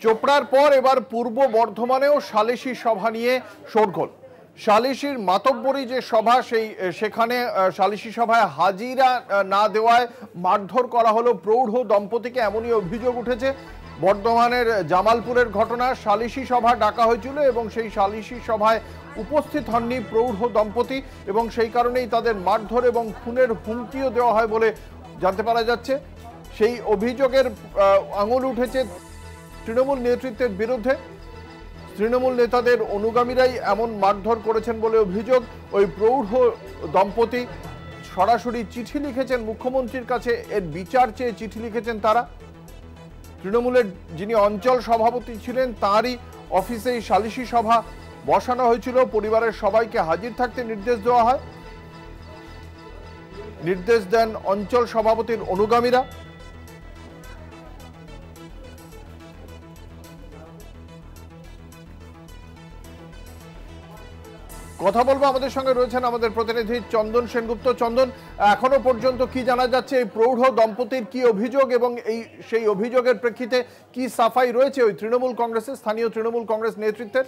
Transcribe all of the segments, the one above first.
চোপড়ার পর এবার পূর্ব বর্ধমানেও সালিশি সভা নিয়ে শোরগোল। সালিশির মাতব্বরী যে সভা সেখানে সালিশি সভায় হাজিরা না দেওয়ায় মারধর করা হলো প্রৌঢ় দম্পতিকে, এমনই অভিযোগ উঠেছে। বর্ধমানের জামালপুরের ঘটনা। সালিশি সভা ডাকা হয়েছিল এবং সেই সালিশি সভায় উপস্থিত হননি প্রৌঢ় দম্পতি এবং সেই কারণেই তাদের মারধর এবং খুনের হুমকিও দেওয়া হয় বলে জানতে পারা যাচ্ছে। সেই অভিযোগের আঙুল উঠেছে তৃণমূল নেতৃত্বের বিরুদ্ধে। তৃণমূল নেতাদের অনুগামীরাই এমন মারধর করেছেন বলে অভিযোগ। ওই প্রৌঢ় দম্পতি সরাসরি চিঠি লিখেছেন মুখ্যমন্ত্রীর কাছে, এর বিচার চেয়ে চিঠি লিখেছেন তারা। তৃণমূলের যিনি অঞ্চল সভাপতি ছিলেন তাঁরই অফিসেই সালিশি সভা বসানো হয়েছিল। পরিবারের সবাইকে হাজির থাকতে নির্দেশ দেওয়া হয়, নির্দেশ দেন অঞ্চল সভাপতির অনুগামীরা। কথা বলবো, আমাদের সঙ্গে রয়েছেন আমাদের প্রতিনিধি চন্দন সেনগুপ্ত। চন্দন, এখনো পর্যন্ত কি জানা যাচ্ছে এই প্রৌঢ় দম্পতির কি অভিযোগ এবং সেই অভিযোগের প্রেক্ষিতে কি সাফাই রয়েছে ওই তৃণমূল কংগ্রেসের, স্থানীয় তৃণমূল কংগ্রেস নেতৃত্বের?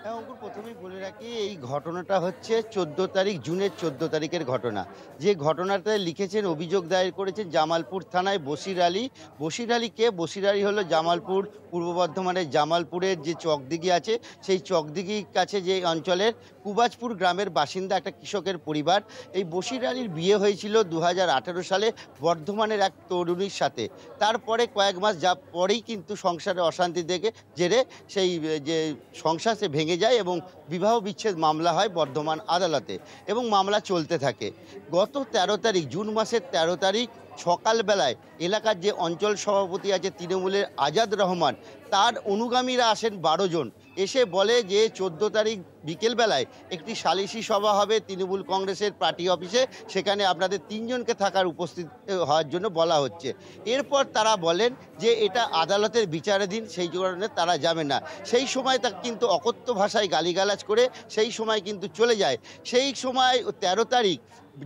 হ্যাঁ অঙ্কুর, প্রথমেই বলে রাখি এই ঘটনাটা হচ্ছে 14 তারিখ, জুনের 14 তারিখের ঘটনা। যে ঘটনাটা লিখেছেন, অভিযোগ দায়ের করেছেন জামালপুর থানায় বশির আলী। বশির আলী কে? বশির আলী হলো জামালপুর, পূর্ব বর্ধমানের জামালপুরের যে চকদিঘি আছে সেই চকদিঘির কাছে যে অঞ্চলের কুবাজপুর গ্রামের বাসিন্দা একটা কৃষকের পরিবার। এই বশির আলীর বিয়ে হয়েছিল 2018 সালে বর্ধমানের এক তরুণীর সাথে। তারপরে কয়েক মাস যা পরেই কিন্তু সংসারে অশান্তি দেখে জেরে সেই যে সংসার সে ভেঙে যায় এবং বিবাহ বিচ্ছেদ মামলা হয় বর্ধমান আদালতে এবং মামলা চলতে থাকে। গত 13 তারিখ, জুন মাসের 13 তারিখ সকালবেলায় এলাকার যে অঞ্চল সভাপতি আছে তৃণমূলের আজাদ রহমান, তার অনুগামীরা আসেন 12 জন, এসে বলে যে 14 তারিখ বিকেলবেলায় একটি সালিশি সভা হবে তৃণমূল কংগ্রেসের পার্টি অফিসে, সেখানে আপনাদের 3 জনকে থাকার উপস্থিত হওয়ার জন্য বলা হচ্ছে। এরপর তারা বলেন যে এটা আদালতের বিচারাধীন, সেই কারণে তারা যাবে না। সেই সময় তা কিন্তু অকথ্য ভাষায় গালিগালাজ করে সেই সময় কিন্তু চলে যায়। সেই সময় 13 তারিখ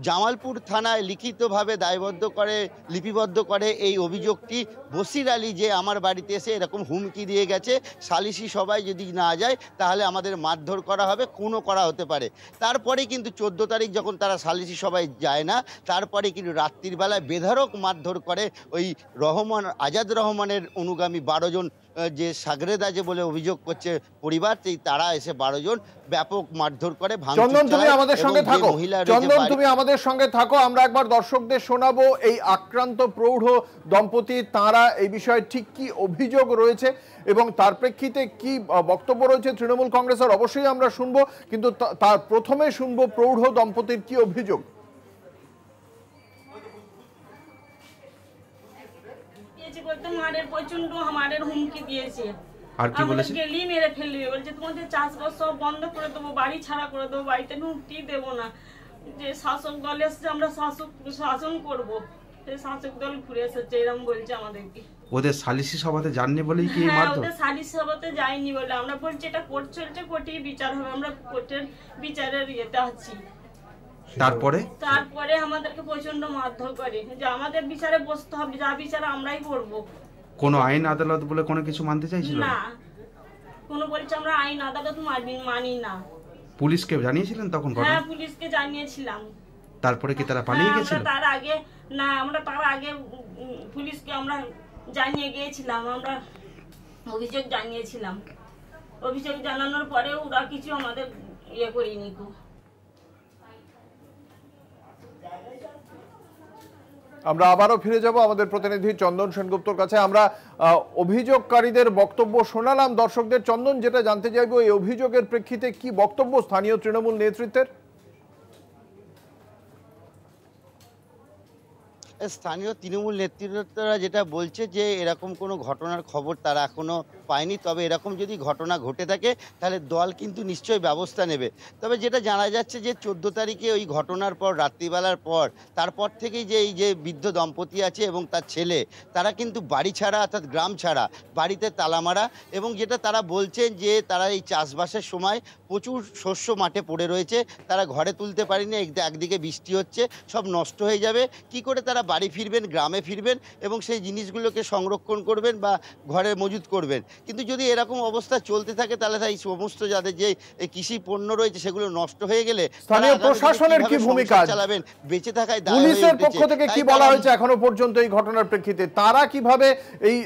জামালপুর থানায় লিখিতভাবে লিপিবদ্ধ করে এই অভিযোগটি বশির আলী, যে আমার বাড়িতে এসে এরকম হুমকি দিয়ে গেছে, সালিশি সভায় যদি না যায় তাহলে আমাদের মারধর করা হবে, খুনও করা হতে পারে। তারপরে কিন্তু 14 তারিখ যখন তারা সালিশি সভায় যায় না, তারপরে কিন্তু রাত্রির বেলায় বেধড়ক মারধর করে ওই আজাদ রহমানের অনুগামী 12 জন, যে সাগরেদা যে বলে অভিযোগ করছে পরিবার, তারা এসে 12 জন ব্যাপক মারধর করে। চন্দন, তুমি আমাদের সঙ্গে থাকো। চন্দন, তুমি আমাদের সঙ্গে থাকো। আমরা একবার দর্শকদের শোনাবো এই আক্রান্ত প্রৌঢ় দম্পতি, তারা এই বিষয়ে ঠিক কি অভিযোগ রয়েছে এবং তার প্রেক্ষিতে কি বক্তব্য রয়েছে তৃণমূল কংগ্রেসের, অবশ্যই আমরা শুনবো। কিন্তু তার প্রথমে শুনবো প্রৌঢ় দম্পতির কি অভিযোগ। মারের প্রচন্ড আমাদের হুমকি দিয়েছে, আর কি বলেছে? গেলি মেরে ফেলবি, বলছে তোমাদের চাষবাস সব বন্ধ করে দেবো, বাড়ি ছাড়া করে দেবো, বাড়িতে ঢুকতেই দেবো না। যে শাসক দল এসছে আমরা শাসন করবো, সেই শাসক দল ঘুরে এসেছে এরকম বলছে আমাদেরকে। ওদের সালিশি সভাতে যাননি বলেই কি হ্যাঁ, মারধর? ওদের সালিশি সভাতে যায়নি বলে আমরা বলছি এটা কোর্ট চলছে, কোর্টেই বিচার হবে, আমরা কোর্টের বিচারের ইয়েতে আছি। তারপরে আমাদেরকে প্রচন্ড মারধর করে যে আমাদের বিচারে বসতে হবে, যা বিচার আমরাই করবো। কোনো আইন আদালত বলে কোনো কিছু মানতে চাইছিল না, কোনো বলছে আমরা আইন আদালত মানি না। পুলিশকে জানিয়েছিলেন তখন? হ্যাঁ, পুলিশকে জানিয়েছিলাম। তারপরে কি তারা পালিয়ে গেছিল? তার আগে পুলিশকে আমরা জানিয়ে গিয়েছিলাম, আমরা অভিযোগ জানিয়েছিলাম। অভিযোগ জানানোর পরে ওরা কিছু আমাদের ইয়ে করিনি। আমরা আবারও ফিরে যাব আমাদের প্রতিনিধি চন্দন সেনগুপ্তর কাছে। আমরা অভিযোগকারীদের বক্তব্য শোনালাম দর্শকদের। চন্দন, যেটা জানতে চাইবো, এই অভিযোগের প্রেক্ষিতে কি বক্তব্য স্থানীয় তৃণমূল নেতৃত্বের? স্থানীয় তৃণমূল নেতৃত্বরা যেটা বলছে যে এরকম কোনো ঘটনার খবর তারা এখনো পায়নি, তবে এরকম যদি ঘটনা ঘটে থাকে তাহলে দল কিন্তু নিশ্চয়ই ব্যবস্থা নেবে। তবে যেটা জানা যাচ্ছে যে 14 তারিখে ওই ঘটনার পর, রাত্রিবেলার পর, তারপর থেকেই যে এই যে বৃদ্ধ দম্পতি আছে এবং তার ছেলে, তারা কিন্তু বাড়ি ছাড়া, অর্থাৎ গ্রাম ছাড়া, বাড়িতে তালা মারা। এবং যেটা তারা বলছেন যে তারা এই চাষবাসের সময় প্রচুর শস্য মাঠে পড়ে রয়েছে, তারা ঘরে তুলতে পারেনি, একদিকে বৃষ্টি হচ্ছে, সব নষ্ট হয়ে যাবে, কি করে তারা বাড়ি ফিরবেন, গ্রামে ফিরবেন এবং সেই জিনিসগুলোকে সংরক্ষণ করবেন বা ঘরে মজুত করবেন। কিন্তু যদি এরকম অবস্থা চলতে থাকে তাহলে এই সমস্ত যাদের যে এই কৃষি পণ্য রয়েছে সেগুলো নষ্ট হয়ে গেলে স্থানীয় প্রশাসনের কি ভূমিকা চালাবেন, বেঁচে থাকায় দায় হয়ে পুলিশের উঠেছে। পক্ষ থেকে কি তাই বলা তারা হয়েছে এখনো পর্যন্ত এই ঘটনার প্রেক্ষিতে? তারা কিভাবে এই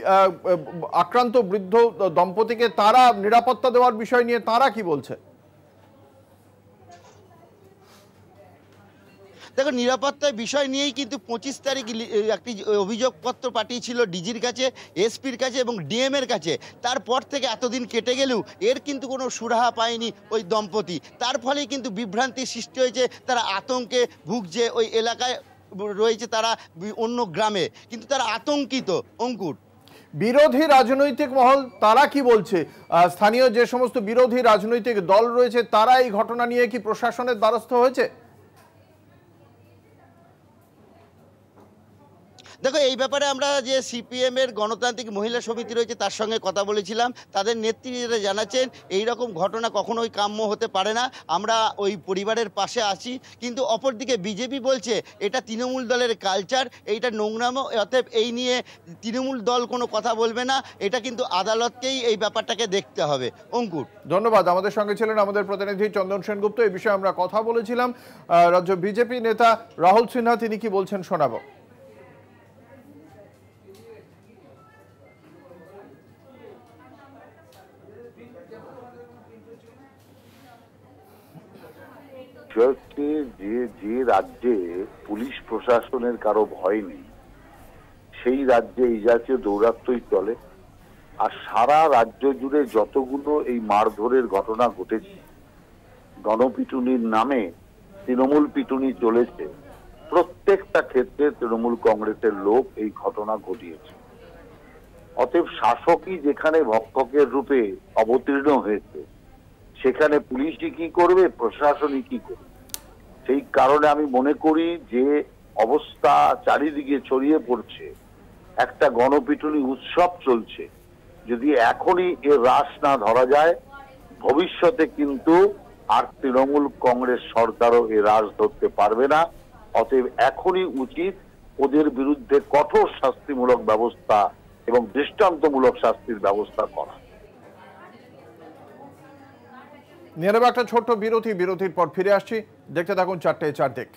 আক্রান্ত বৃদ্ধ দম্পতিকে তারা নিরাপত্তা দেওয়ার বিষয় নিয়ে তারা কি বলছে? দেখো, নিরাপত্তার বিষয় নিয়েই কিন্তু 25 তারিখ একটি অভিযোগপত্র পাঠিয়েছিল ডিজির কাছে, এসপির কাছে এবং ডিএম এর কাছে। তারপর থেকে এতদিন কেটে গেলেও এর কিন্তু কোনো সুরাহা পায়নি ওই দম্পতি। তার ফলেই কিন্তু বিভ্রান্তির সৃষ্টি হয়েছে, তারা আতঙ্কে ভুগছে। ওই এলাকায় রয়েছে তারা অন্য গ্রামে, কিন্তু তারা আতঙ্কিত। অঙ্কুর, বিরোধী রাজনৈতিক মহল তারা কি বলছে? স্থানীয় যে সমস্ত বিরোধী রাজনৈতিক দল রয়েছে তারা এই ঘটনা নিয়ে কি প্রশাসনের দ্বারস্থ হয়েছে? দেখো, এই ব্যাপারে আমরা যে সিপিএম এর গণতান্ত্রিক মহিলা সমিতি রয়েছে তার সঙ্গে কথা বলেছিলাম। তাদের নেতৃত্বে জানাচ্ছেন এই রকম ঘটনা কখনোই কাম্য হতে পারে না, আমরা ওই পরিবারের পাশে আছি। কিন্তু অপরদিকে বিজেপি বলছে এটা তৃণমূল দলের কালচার, এইটা নোংরামো, অতএব এই নিয়ে তৃণমূল দল কোনো কথা বলবে না। এটা কিন্তু আদালতকেই এই ব্যাপারটাকে দেখতে হবে। অঙ্কুর, ধন্যবাদ। আমাদের সঙ্গে ছিলেন আমাদের প্রতিনিধি চন্দন সেনগুপ্ত। এই বিষয়ে আমরা কথা বলেছিলাম। রাজ্য বিজেপি নেতা রাহুল সিনহা তিনি কি বলছেন শোনাবো। যে রাজ্যে পুলিশ প্রশাসনের কারো ভয় নেই সেই রাজ্যে এই জাতীয় দৌরাত্ম্যই চলে। আর সারা রাজ্য জুড়ে যতগুলো এই মারধরের ঘটনা ঘটেছে, গণপিটুনির নামে তৃণমূল পিটুনি চলেছে, প্রত্যেকটা ক্ষেত্রে তৃণমূল কংগ্রেসের লোক এই ঘটনা ঘটিয়েছে। অতএব শাসকই যেখানে ভক্ষকের রূপে অবতীর্ণ হয়েছে সেখানে পুলিশই কি করবে, প্রশাসনই কি করবে? সেই কারণে আমি মনে করি যে অবস্থা চারিদিকে ছড়িয়ে পড়ছে, একটা গণপিটুনি উৎসব চলছে। যদি এখনই এর রাশ না ধরা যায় ভবিষ্যতে কিন্তু আর তৃণমূল কংগ্রেস সরকারও এর রাশ ধরতে পারবে না। অতএব এখনই উচিত ওদের বিরুদ্ধে কঠোর শাস্তিমূলক ব্যবস্থা এবং দৃষ্টান্তমূলক শাস্তির ব্যবস্থা করা। নিয়ে নেব একটা ছোট্ট বিরতির পর ফিরে আসছি। দেখতে থাকুন 4টে 4 দিক।